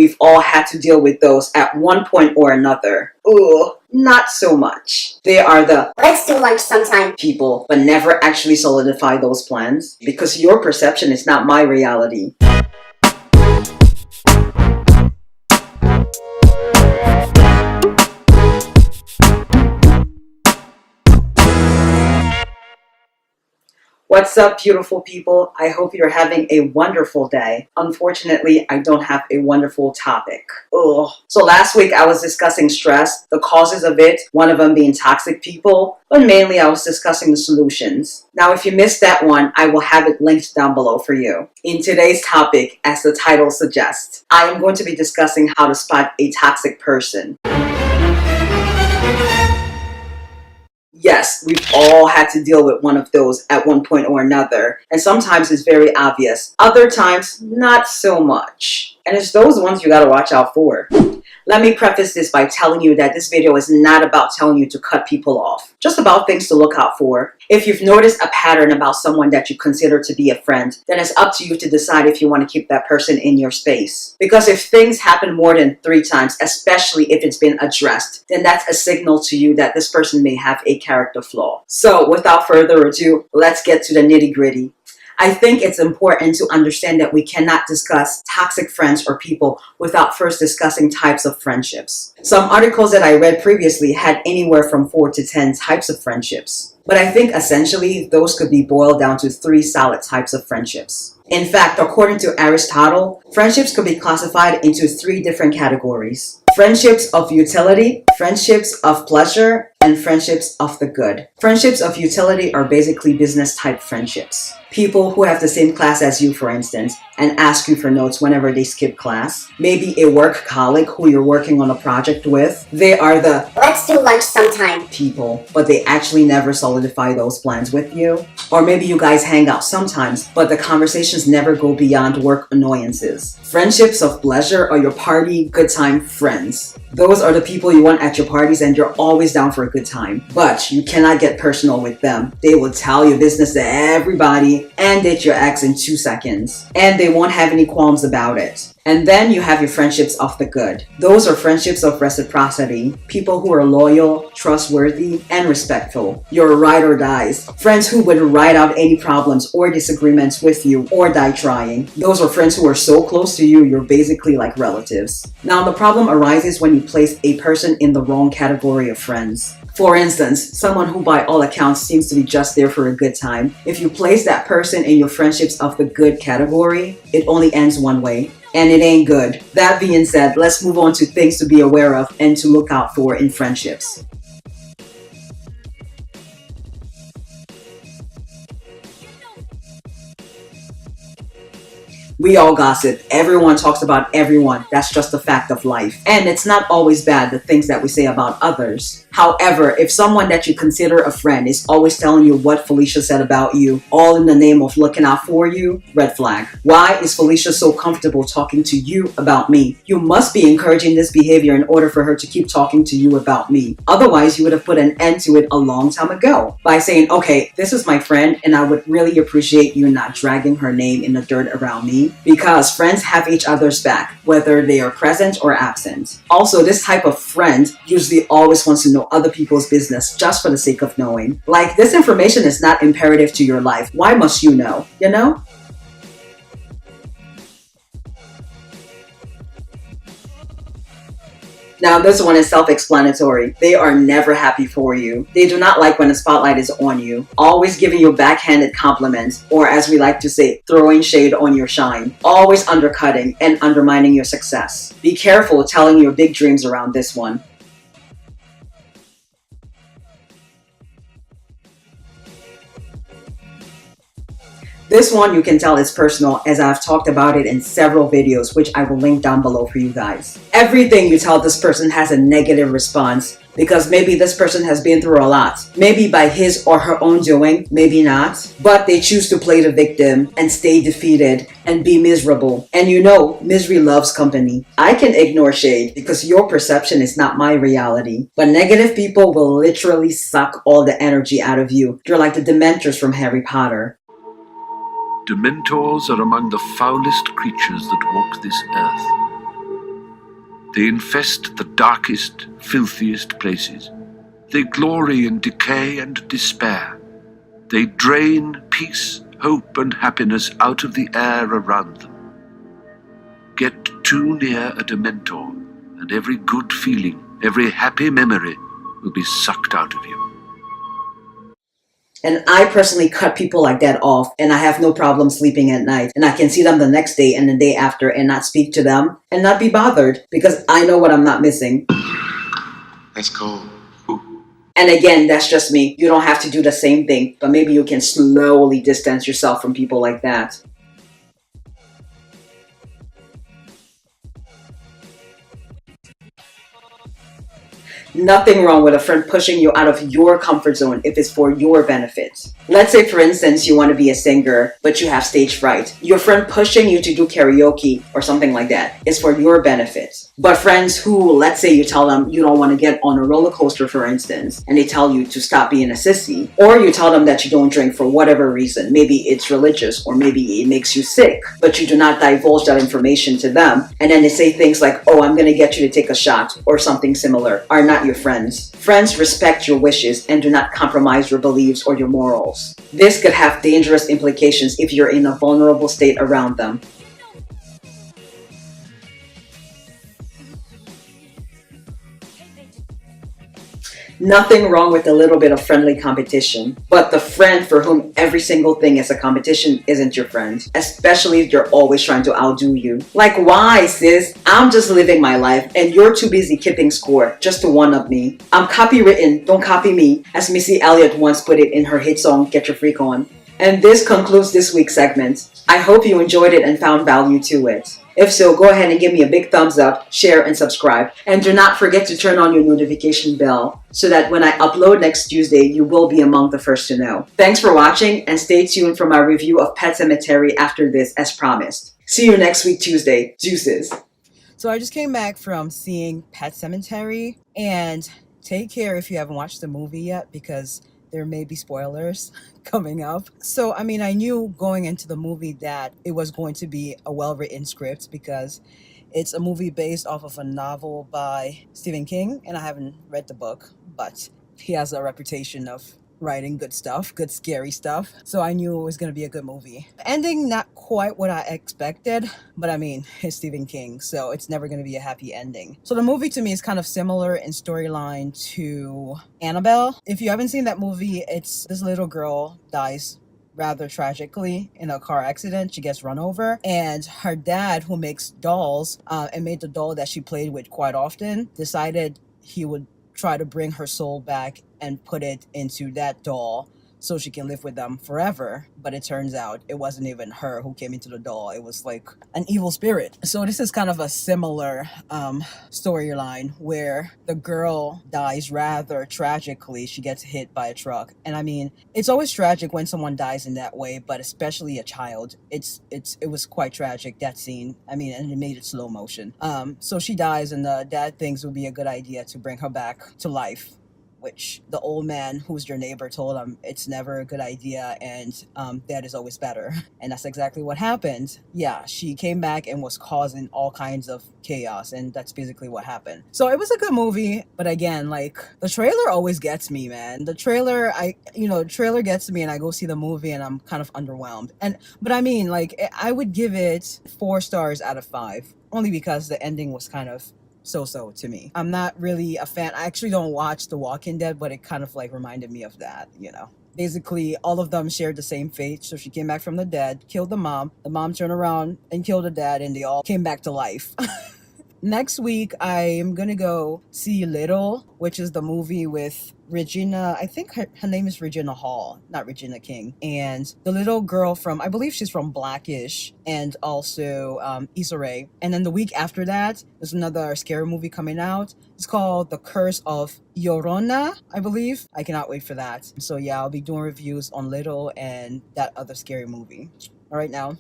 We've all had to deal with those at one point or another. Ooh, not so much. They are the let's do lunch sometime people, but never actually solidify those plans because your perception is not my reality. What's up, beautiful people? I hope you're having a wonderful day. Unfortunately, I don't have a wonderful topic. Ugh. So last week I was discussing stress, the causes of it, one of them being toxic people, but mainly I was discussing the solutions. Now, if you missed that one, I will have it linked down below for you. In today's topic, as the title suggests, I am going to be discussing how to spot a toxic person. Yes, we've all had to deal with one of those at one point or another, and sometimes it's very obvious. Other times, not so much. And it's those ones you gotta watch out for. Let me preface this by telling you that this video is not about telling you to cut people off, just about things to look out for. If you've noticed a pattern about someone that you consider to be a friend, then it's up to you to decide if you want to keep that person in your space. Because if things happen more than 3 times, especially if it's been addressed, then that's a signal to you that this person may have a character flaw. So without further ado, let's get to the nitty-gritty. I think it's important to understand that we cannot discuss toxic friends or people without first discussing types of friendships. Some articles that I read previously had anywhere from 4 to 10 types of friendships. But I think essentially those could be boiled down to 3 solid types of friendships. In fact, according to Aristotle, friendships could be classified into 3 different categories. Friendships of utility, friendships of pleasure, and friendships of the good. Friendships of utility are basically business type friendships. People who have the same class as you, for instance, and ask you for notes whenever they skip class. Maybe a work colleague who you're working on a project with. They are the let's do lunch sometime people, but they actually never solidify those plans with you. Or maybe you guys hang out sometimes, but the conversations never go beyond work annoyances. Friendships of pleasure are your party, good time friends. Those are the people you want at your parties and you're always down for a good time. But you cannot get personal with them. They will tell your business to everybody and date your ex in 2 seconds. And they won't have any qualms about it. And then you have your friendships of the good. Those are friendships of reciprocity. People who are loyal, trustworthy, and respectful. Your ride or dies. Friends who would ride out any problems or disagreements with you or die trying. Those are friends who are so close to you, you're basically like relatives. Now the problem arises when you place a person in the wrong category of friends. For instance, someone who by all accounts seems to be just there for a good time. If you place that person in your friendships of the good category, it only ends one way. And it ain't good. That being said, let's move on to things to be aware of and to look out for in friendships. We all gossip. Everyone talks about everyone. That's just a fact of life. And it's not always bad, the things that we say about others. However, if someone that you consider a friend is always telling you what Felicia said about you, all in the name of looking out for you, red flag. Why is Felicia so comfortable talking to you about me? You must be encouraging this behavior in order for her to keep talking to you about me. Otherwise, you would have put an end to it a long time ago by saying, okay, this is my friend and I would really appreciate you not dragging her name in the dirt around me, because friends have each other's back, whether they are present or absent. Also, this type of friend usually always wants to know other people's business just for the sake of knowing. Like, this information is not imperative to your life. Why must you know? You know? Now this one is self-explanatory. They are never happy for you. They do not like when the spotlight is on you. Always giving you backhanded compliments, or as we like to say, throwing shade on your shine. Always undercutting and undermining your success. Be careful telling your big dreams around this one. This one you can tell is personal, as I've talked about it in several videos, which I will link down below for you guys. Everything you tell this person has a negative response, because maybe this person has been through a lot. Maybe by his or her own doing, maybe not. But they choose to play the victim and stay defeated and be miserable. And you know, misery loves company. I can ignore shade because your perception is not my reality. But negative people will literally suck all the energy out of you. They're like the Dementors from Harry Potter. Dementors are among the foulest creatures that walk this earth. They infest the darkest, filthiest places. They glory in decay and despair. They drain peace, hope, and happiness out of the air around them. Get too near a Dementor, and every good feeling, every happy memory will be sucked out of you. And I personally cut people like that off, and I have no problem sleeping at night. And I can see them the next day and the day after and not speak to them and not be bothered because I know what I'm not missing. That's cold. And again, that's just me. You don't have to do the same thing, but maybe you can slowly distance yourself from people like that. Nothing wrong with a friend pushing you out of your comfort zone if it's for your benefit. Let's say, for instance, you want to be a singer, but you have stage fright. Your friend pushing you to do karaoke or something like that is for your benefit. But friends who, let's say you tell them you don't want to get on a roller coaster, for instance, and they tell you to stop being a sissy, or you tell them that you don't drink for whatever reason, maybe it's religious or maybe it makes you sick, but you do not divulge that information to them, and then they say things like, oh, I'm going to get you to take a shot or something similar, are not your friends. Friends respect your wishes and do not compromise your beliefs or your morals. This could have dangerous implications if you're in a vulnerable state around them. Nothing wrong with a little bit of friendly competition, but the friend for whom every single thing is a competition isn't your friend, especially if they're always trying to outdo you. Like, why, sis? I'm just living my life and you're too busy keeping score just to one-up me. I'm copywritten, don't copy me, as Missy Elliott once put it in her hit song, Get Your Freak On. And this concludes this week's segment. I hope you enjoyed it and found value to it. If so, go ahead and give me a big thumbs up, share, and subscribe. And do not forget to turn on your notification bell so that when I upload next Tuesday, you will be among the first to know. Thanks for watching and stay tuned for my review of Pet Sematary after this as promised. See you next week, Tuesday. Deuces. So I just came back from seeing Pet Sematary, and take care if you haven't watched the movie yet because there may be spoilers coming up. So, I mean, I knew going into the movie that it was going to be a well-written script because it's a movie based off of a novel by Stephen King, and I haven't read the book, but he has a reputation of writing good stuff, good scary stuff. So I knew it was going to be a good movie. Ending, not quite what I expected, but I mean, it's Stephen King, so it's never going to be a happy ending. So the movie to me is kind of similar in storyline to Annabelle. If you haven't seen that movie, it's this little girl dies rather tragically in a car accident. She gets run over, and her dad, who makes dolls and made the doll that she played with quite often, decided he would try to bring her soul back and put it into that doll so she can live with them forever. But it turns out it wasn't even her who came into the doll. It was like an evil spirit. So this is kind of a similar storyline where the girl dies rather tragically. She gets hit by a truck. And I mean, it's always tragic when someone dies in that way, but especially a child. It was quite tragic, that scene. I mean, and it made it slow motion. So she dies, and the dad thinks it would be a good idea to bring her back to life, which the old man who's your neighbor told him it's never a good idea, and dad is always better. And that's exactly what happened. Yeah, she came back and was causing all kinds of chaos, and that's basically what happened. So it was a good movie, but again, like, the trailer always gets me, man. The trailer, trailer gets me, and I go see the movie and I'm kind of underwhelmed. But I mean, like, I would give it 4 stars out of 5, only because the ending was kind of so to me. I'm not really a fan. I actually don't watch The Walking Dead, but it kind of like reminded me of that, Basically, all of them shared the same fate. So she came back from the dead, killed the mom turned around and killed the dad, and they all came back to life. Next week, I am gonna go see Little, which is the movie with Regina. I think her name is Regina Hall, not Regina King. And the little girl from, I believe she's from Blackish, and also Issa Rae. And then the week after that, there's another scary movie coming out. It's called The Curse of Llorona, I believe. I cannot wait for that. So yeah, I'll be doing reviews on Little and that other scary movie. All right now.